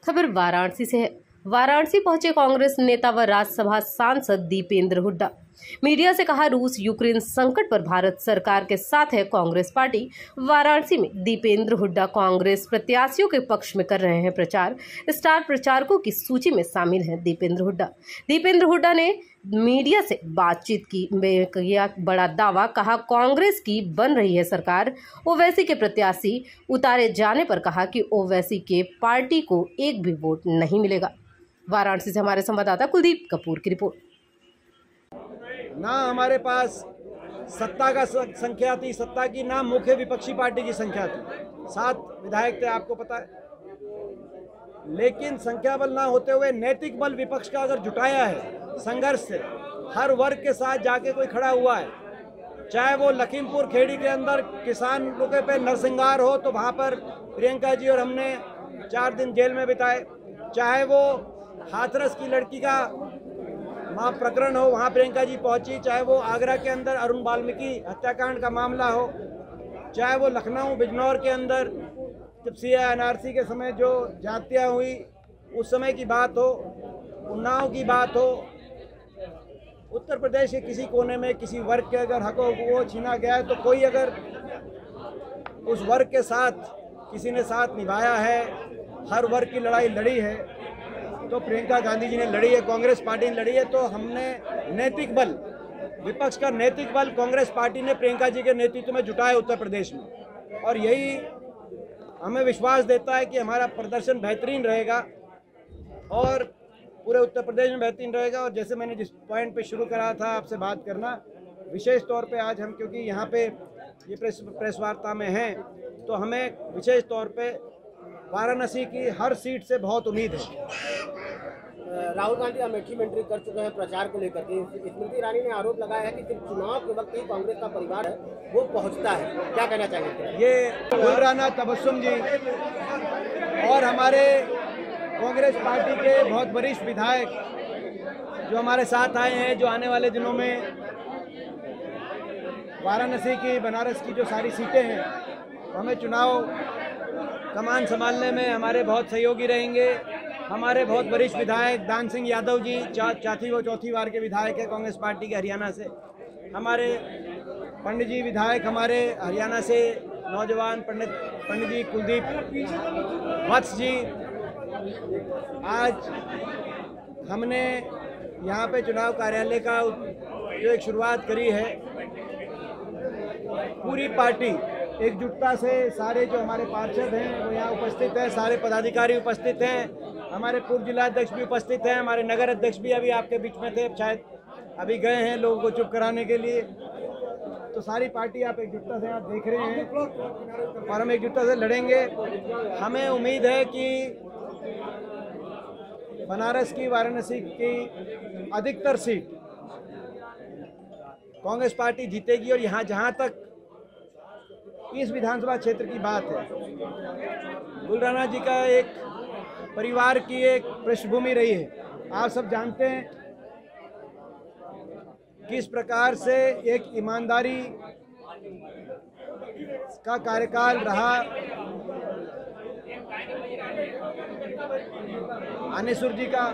खबर वाराणसी से है। वाराणसी पहुंचे कांग्रेस नेता व राज्यसभा सांसद दीपेंद्र हुड्डा। मीडिया से कहा, रूस यूक्रेन संकट पर भारत सरकार के साथ है कांग्रेस पार्टी। वाराणसी में दीपेंद्र हुड्डा कांग्रेस प्रत्याशियों के पक्ष में कर रहे हैं प्रचार। स्टार प्रचारकों की सूची में शामिल हैं दीपेंद्र हुड्डा ने मीडिया से बातचीत की, किया बड़ा दावा, कहा कांग्रेस की बन रही है सरकार। ओवैसी के प्रत्याशी उतारे जाने पर कहा कि ओवैसी के पार्टी को एक भी वोट नहीं मिलेगा। वाराणसी से हमारे संवाददाता कुलदीप कपूर की रिपोर्ट। ना हमारे पास सत्ता का संख्या थी, सत्ता की ना मुख्य विपक्षी पार्टी की संख्या थी। 7 विधायक थे, आपको पता है। लेकिन संख्या बल ना होते हुए नैतिक बल विपक्ष का अगर जुटाया है, संघर्ष से हर वर्ग के साथ जाके कोई खड़ा हुआ है, चाहे वो लखीमपुर खेड़ी के अंदर किसान रुके पे नरसिंगार हो तो वहाँ पर प्रियंका जी और हमने 4 दिन जेल में बिताए, चाहे वो हाथरस की लड़की का वहाँ प्रकरण हो, वहाँ प्रियंका जी पहुँची, चाहे वो आगरा के अंदर अरुण वाल्मीकि हत्याकांड का मामला हो, चाहे वो लखनऊ बिजनौर के अंदर जब CA-NRC के समय जो जातियाँ हुई उस समय की बात हो, उन्नाव की बात हो, उत्तर प्रदेश के किसी कोने में किसी वर्ग के अगर हक वो छीना गया है तो कोई अगर उस वर्ग के साथ किसी ने साथ निभाया है, हर वर्ग की लड़ाई लड़ी है, तो प्रियंका गांधी जी ने लड़ी है, कांग्रेस पार्टी ने लड़ी है। तो हमने नैतिक बल, विपक्ष का नैतिक बल कांग्रेस पार्टी ने प्रियंका जी के नेतृत्व में जुटाया उत्तर प्रदेश में, और यही हमें विश्वास देता है कि हमारा प्रदर्शन बेहतरीन रहेगा और पूरे उत्तर प्रदेश में बेहतरीन रहेगा। और जैसे मैंने जिस पॉइंट पे शुरू करा था आपसे बात करना, विशेष तौर पे आज हम, क्योंकि यहाँ पे ये प्रेस वार्ता में हैं, तो हमें विशेष तौर पे वाराणसी की हर सीट से बहुत उम्मीद है। राहुल गांधी अमेठी में एंट्री कर चुके हैं प्रचार को लेकर के। स्मृति ईरानी ने आरोप लगाया है कि सिर्फ चुनाव के वक्त ही कांग्रेस का परिवार है वो पहुंचता है, क्या कहना चाहेंगे? ये गुलराना तबस्सुम जी और हमारे कांग्रेस पार्टी के बहुत वरिष्ठ विधायक जो हमारे साथ आए हैं, जो आने वाले दिनों में वाराणसी की, बनारस की जो सारी सीटें हैं, हमें चुनाव कमान संभालने में हमारे बहुत सहयोगी रहेंगे। हमारे बहुत वरिष्ठ विधायक दान सिंह यादव जी चौथी बार के विधायक हैं कांग्रेस पार्टी के हरियाणा से। हमारे पंडित जी विधायक हमारे हरियाणा से नौजवान पंडित जी कुलदीप वत्स जी। आज हमने यहाँ पे चुनाव कार्यालय का जो एक शुरुआत करी है, पूरी पार्टी एकजुटता से, सारे जो हमारे पार्षद हैं वो यहाँ उपस्थित हैं, सारे पदाधिकारी उपस्थित हैं, हमारे पूर्व जिलाध्यक्ष भी उपस्थित हैं, हमारे नगर अध्यक्ष भी अभी आपके बीच में थे, शायद अभी गए हैं लोगों को चुप कराने के लिए। तो सारी पार्टी आप एकजुटता से आप देख रहे हैं और हम एकजुटता से लड़ेंगे। हमें उम्मीद है कि बनारस की, वाराणसी की अधिकतर सीट कांग्रेस पार्टी जीतेगी। और यहाँ जहाँ तक इस विधानसभा क्षेत्र की बात है, गुलराना जी का एक परिवार की एक पृष्ठभूमि रही है। आप सब जानते हैं किस प्रकार से एक ईमानदारी का कार्यकाल रहा। अनिसुर जी का,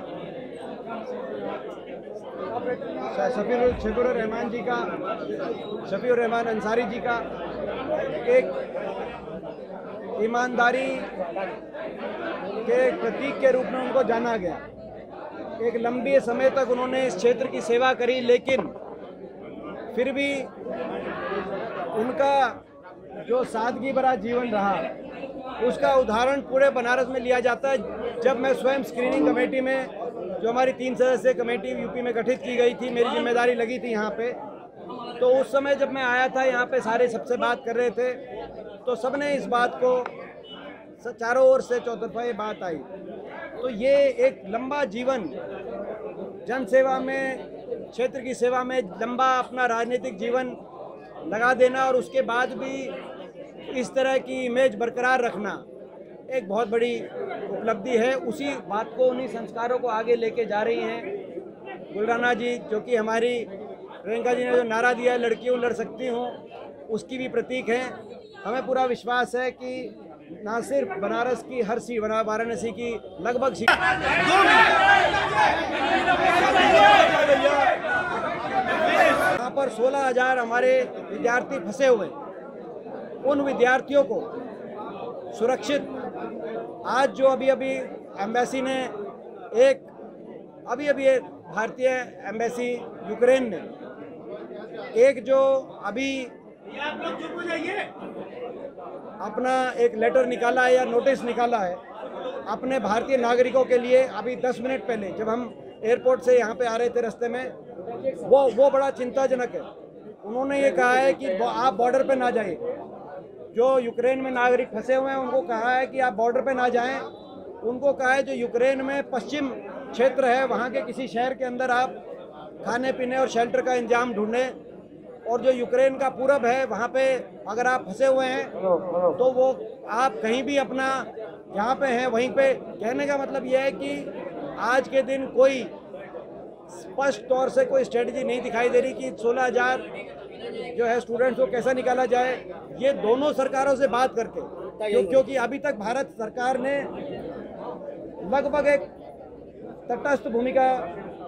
शफीउर रहमान जी का, शफीउर रहमान अंसारी जी का, एक ईमानदारी के प्रतीक के रूप में उनको जाना गया। एक लंबे समय तक उन्होंने इस क्षेत्र की सेवा करी, लेकिन फिर भी उनका जो सादगी भरा जीवन रहा, उसका उदाहरण पूरे बनारस में लिया जाता है। जब मैं स्वयं स्क्रीनिंग कमेटी में, जो हमारी 3 सदस्यीय कमेटी यूपी में गठित की गई थी, मेरी जिम्मेदारी लगी थी यहाँ पे, तो उस समय जब मैं आया था यहाँ पे, सारे सबसे बात कर रहे थे, तो सबने इस बात को, चारों ओर से चौतरफा ये बात आई। तो ये एक लंबा जीवन जन सेवा में, क्षेत्र की सेवा में लंबा अपना राजनीतिक जीवन लगा देना और उसके बाद भी इस तरह की इमेज बरकरार रखना एक बहुत बड़ी उपलब्धि है। उसी बात को, उन्हीं संस्कारों को आगे लेके जा रही हैं गुलराना जी, जो कि हमारी प्रियंका जी ने जो नारा दिया है, लड़कियों लड़ सकती हूँ, उसकी भी प्रतीक है। हमें पूरा विश्वास है कि ना सिर्फ बनारस की हर सीट, वाराणसी की लगभग सीट, यहाँ पर 16,000 हमारे विद्यार्थी फंसे हुए हैं। उन विद्यार्थियों को सुरक्षित, आज जो अभी एम्बेसी ने एक भारतीय एम्बेसी यूक्रेन ने एक जो अभी अपना एक लेटर निकाला है या नोटिस निकाला है अपने भारतीय नागरिकों के लिए, अभी 10 मिनट पहले जब हम एयरपोर्ट से यहाँ पे आ रहे थे रास्ते में, वो बड़ा चिंताजनक है। उन्होंने ये कहा है कि आप बॉर्डर पे ना जाइए। जो यूक्रेन में नागरिक फंसे हुए हैं उनको कहा है कि आप बॉर्डर पे ना जाएं। उनको कहा है जो यूक्रेन में पश्चिम क्षेत्र है वहाँ के किसी शहर के अंदर आप खाने पीने और शेल्टर का इंतजाम ढूंढें, और जो यूक्रेन का पूरब है वहाँ पे अगर आप फंसे हुए हैं तो वो आप कहीं भी अपना जहाँ पे हैं वहीं पे। कहने का मतलब ये है कि आज के दिन कोई स्पष्ट तौर से कोई स्ट्रेटजी नहीं दिखाई दे रही कि 16,000 जो है स्टूडेंट्स को कैसा निकाला जाए। ये दोनों सरकारों से बात करके, क्योंकि अभी तक भारत सरकार ने लगभग एक तटस्थ भूमिका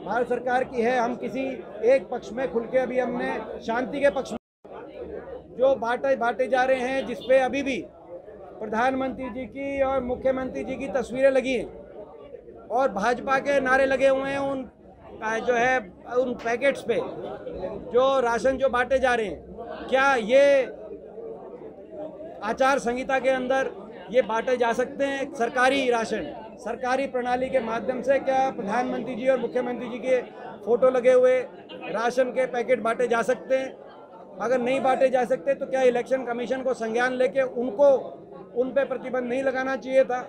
भारत सरकार की है। हम किसी एक पक्ष में खुल के अभी हमने शांति के पक्ष में जो बांटे जा रहे हैं, जिसपे अभी भी प्रधानमंत्री जी की और मुख्यमंत्री जी की तस्वीरें लगी हैं और भाजपा के नारे लगे हुए हैं उन जो है उन पैकेट्स पे जो राशन जो बांटे जा रहे हैं। क्या ये आचार संहिता के अंदर ये बांटे जा सकते हैं? सरकारी राशन सरकारी प्रणाली के माध्यम से क्या प्रधानमंत्री जी और मुख्यमंत्री जी के फोटो लगे हुए राशन के पैकेट बांटे जा सकते हैं? अगर नहीं बांटे जा सकते तो क्या इलेक्शन कमीशन को संज्ञान लेके उनको उन पे प्रतिबंध नहीं लगाना चाहिए था?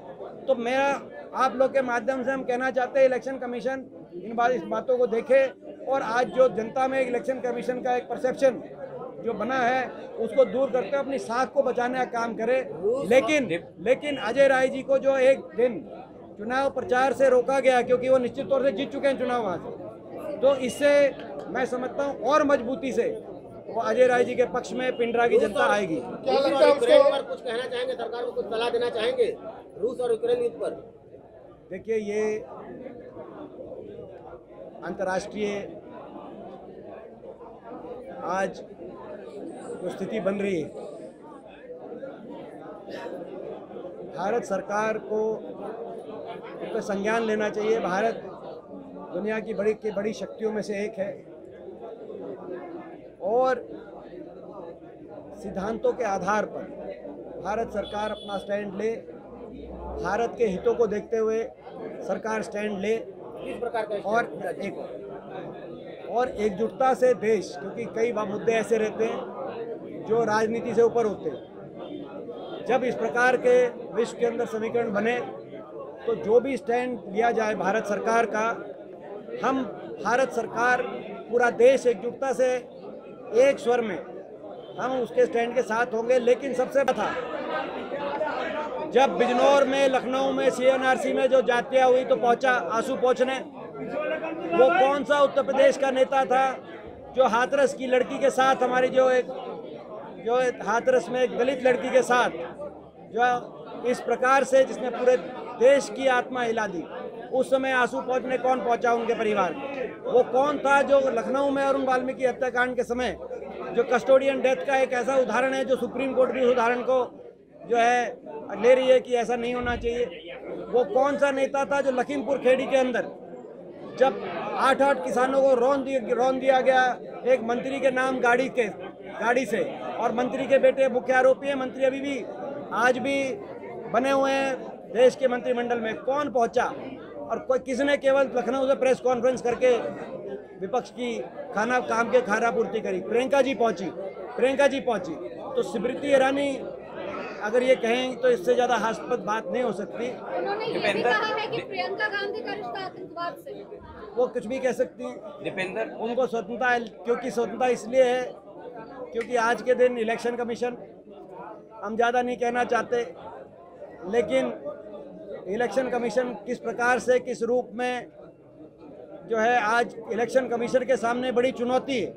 तो मेरा आप लोग के माध्यम से हम कहना चाहते हैं इलेक्शन कमीशन इस बातों को देखे और आज जो जनता में इलेक्शन कमीशन का एक परसेप्शन जो बना है उसको दूर करके अपनी साख को बचाने का काम करे। लेकिन अजय राय जी को जो एक दिन चुनाव प्रचार से रोका गया क्योंकि वो निश्चित तौर से जीत चुके हैं चुनाव वहाँ से, तो इससे मैं समझता हूँ और मजबूती से वो अजय राय जी के पक्ष में पिंडरा की जनता आएगी। क्या लगता है यूक्रेन पर कुछ कहना चाहेंगे, सरकार को कुछ सलाह देना चाहेंगे रूस और यूक्रेन युद्ध पर? देखिए, ये अंतर्राष्ट्रीय आज जो स्थिति बन रही है, भारत सरकार को उस पर संज्ञान लेना चाहिए। भारत दुनिया की बड़ी शक्तियों में से एक है और सिद्धांतों के आधार पर भारत सरकार अपना स्टैंड ले, भारत के हितों को देखते हुए सरकार स्टैंड ले किस प्रकार का और एकजुटता से देश, क्योंकि कई मुद्दे ऐसे रहते हैं जो राजनीति से ऊपर होते हैं। जब इस प्रकार के विश्व के अंदर समीकरण बने तो जो भी स्टैंड लिया जाए भारत सरकार का, हम भारत सरकार पूरा देश एकजुटता से एक स्वर में हम उसके स्टैंड के साथ होंगे। लेकिन सबसे बड़ा था जब बिजनौर में, लखनऊ में, CNRC में जो जातिया हुई तो पहुंचा आंसू पोंछने। वो कौन सा उत्तर प्रदेश का नेता था जो हाथरस की लड़की के साथ, हमारी जो हाथरस में एक दलित लड़की के साथ जो इस प्रकार से जिसने पूरे देश की आत्मा हिला दी, उस समय आंसू पोंछने कौन पहुंचा उनके परिवार? वो कौन था जो लखनऊ में अरुण वाल्मीकि हत्याकांड के समय जो कस्टोडियन डेथ का एक ऐसा उदाहरण है जो सुप्रीम कोर्ट भी उस उदाहरण को जो है ले रही है कि ऐसा नहीं होना चाहिए। वो कौन सा नेता था जो लखीमपुर खेड़ी के अंदर जब 8 किसानों को रौंद दिया गया एक मंत्री के नाम गाड़ी से, और मंत्री के बेटे मुख्य आरोपी हैं। मंत्री अभी भी आज भी बने हुए हैं देश के मंत्रिमंडल में। कौन पहुंचा? और कोई किसने केवल लखनऊ से प्रेस कॉन्फ्रेंस करके विपक्ष की काम के खानापूर्ति करी? प्रियंका जी पहुंची। तो स्मृति ईरानी अगर ये कहें तो इससे ज्यादा हास्यास्पद बात नहीं हो सकती। उन्होंने ये भी कहा है कि प्रियंका गांधी का रिश्ता आतंकवाद से। वो कुछ भी कह सकती हैं, उनको स्वतंत्रता है, क्योंकि स्वतंत्रता इसलिए है क्योंकि आज के दिन इलेक्शन कमीशन, हम ज़्यादा नहीं कहना चाहते, लेकिन इलेक्शन कमीशन किस प्रकार से, किस रूप में जो है आज इलेक्शन कमीशन के सामने बड़ी चुनौती है,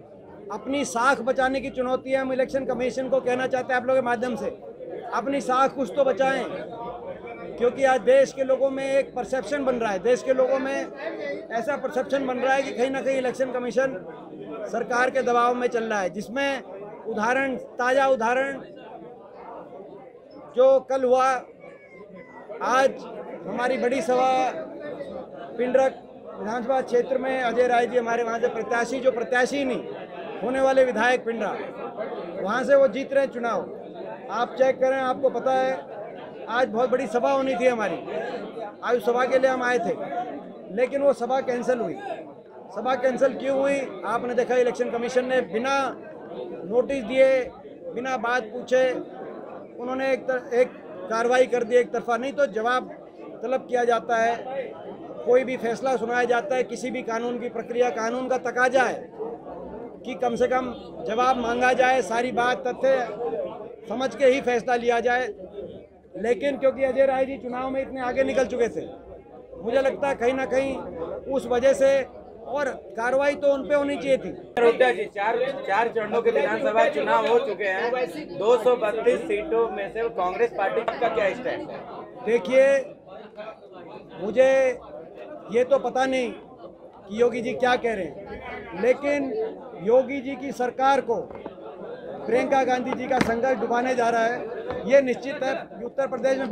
अपनी साख बचाने की चुनौती है। हम इलेक्शन कमीशन को कहना चाहते हैं आप लोगों के माध्यम से अपनी साख कुछ तो बचाएं, क्योंकि आज देश के लोगों में एक परसेप्शन बन रहा है, देश के लोगों में ऐसा परसेप्शन बन रहा है कि कहीं ना कहीं इलेक्शन कमीशन सरकार के दबाव में चल रहा है, जिसमें ताज़ा उदाहरण जो कल हुआ, आज हमारी बड़ी सभा पिंडरक विधानसभा क्षेत्र में अजय राय जी हमारे वहाँ से प्रत्याशी नहीं होने वाले विधायक पिंडरा, वहाँ से वो जीत रहे चुनाव। आप चेक करें, आपको पता है आज बहुत बड़ी सभा होनी थी हमारी, आज उस सभा के लिए हम आए थे, लेकिन वो सभा कैंसिल हुई। सभा कैंसिल क्यों हुई? आपने देखा इलेक्शन कमीशन ने बिना नोटिस दिए, बिना बात पूछे उन्होंने एक कार्रवाई कर दी एक तरफा। नहीं तो जवाब तलब किया जाता है, कोई भी फैसला सुनाया जाता है, किसी भी कानून की प्रक्रिया, कानून का तकाजा है कि कम से कम जवाब मांगा जाए, सारी बात तथ्य समझ के ही फैसला लिया जाए। लेकिन क्योंकि अजय राय जी चुनाव में इतने आगे निकल चुके थे, मुझे लगता है कहीं ना कहीं उस वजह से, और कार्रवाई तो उन पे होनी चाहिए थी। हुड्डा जी, चार चरणों के विधानसभा चुनाव हो चुके हैं, 232 सीटों में से कांग्रेस पार्टी का क्या स्टैंड है? देखिए, मुझे ये तो पता नहीं कि योगी जी क्या कह रहे हैं, लेकिन योगी जी की सरकार को प्रियंका गांधी जी का संघर्ष डुबाने जा रहा है, ये निश्चित है। उत्तर प्रदेश में